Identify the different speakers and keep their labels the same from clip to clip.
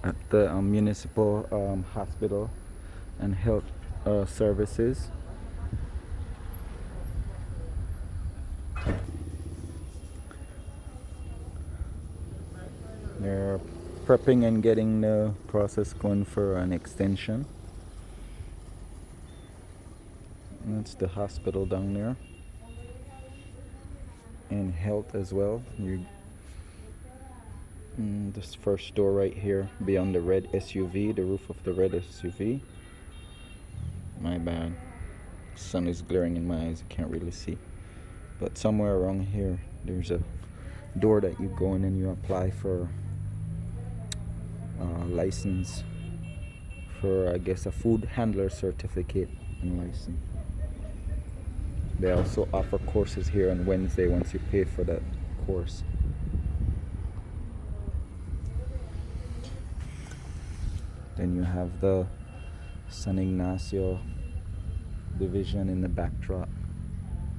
Speaker 1: at the municipal hospital and health services. They're prepping and getting the process going for an extension. And that's the hospital down there. And health as well. This first door right here beyond the red SUV, the roof of the red SUV. My bad. Sun is glaring in my eyes, I can't really see. But somewhere around here, there's a door that you go in and you apply for license for, I guess, a food handler certificate and license. They also offer courses here on Wednesday once you pay for that course. Then you have the San Ignacio division in the backdrop.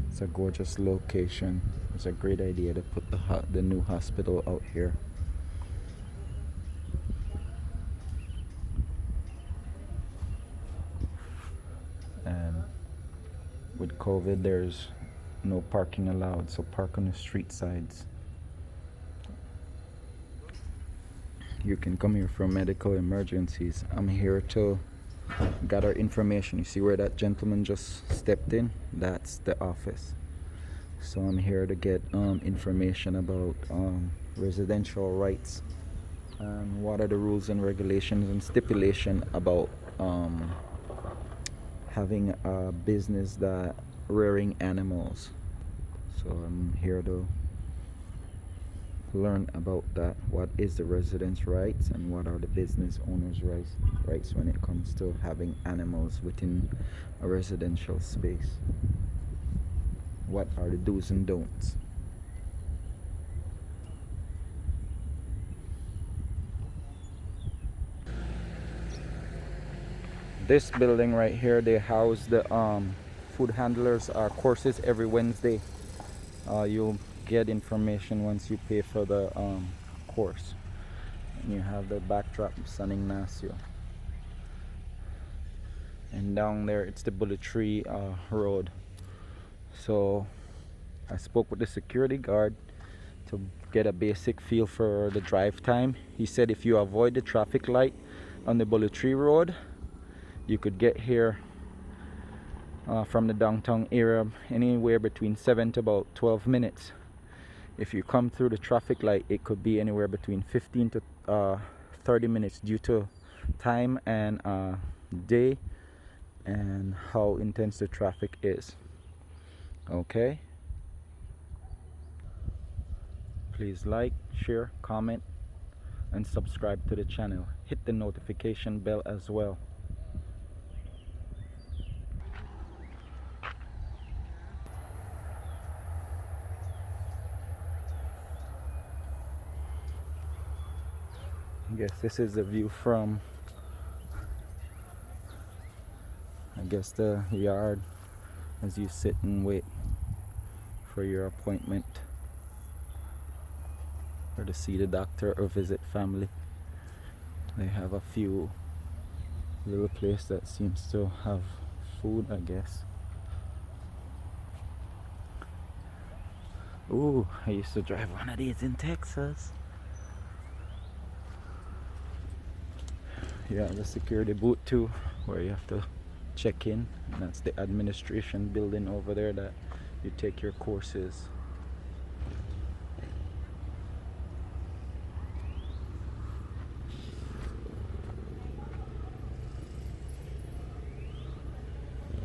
Speaker 1: It's a gorgeous location. It's a great idea to put the new hospital out here. And with COVID, there's no parking allowed, so park on the street sides. You can come here for medical emergencies. I'm here to gather information. You see where that gentleman just stepped in? That's the office. So I'm here to get information about residential rights and what are the rules and regulations and stipulation about having a business that rearing animals. So I'm here to learn about that. What is the residents' rights and what are the business owners' rights when it comes to having animals within a residential space? What are the do's and don'ts? This building right here, they house the food handlers courses every Wednesday. You'll get information once you pay for the course. And you have the backdrop of San Ignacio. And down there it's the Bullet Tree Road. So I spoke with the security guard to get a basic feel for the drive time. He said if you avoid the traffic light on the Bullet Tree Road, you could get here from the downtown area anywhere between 7 to about 12 minutes. If you come through the traffic light, it could be anywhere between 15 to 30 minutes due to time and day and how intense the traffic is. Okay? Please like, share, comment, and subscribe to the channel. Hit the notification bell as well. I guess this is the view from, I guess, the yard as you sit and wait for your appointment or to see the doctor or visit family. They have a few little place that seems to have food, I guess. Ooh, I used to drive one of these in Texas. Yeah, the security booth too, where you have to check in. And that's the administration building over there that you take your courses.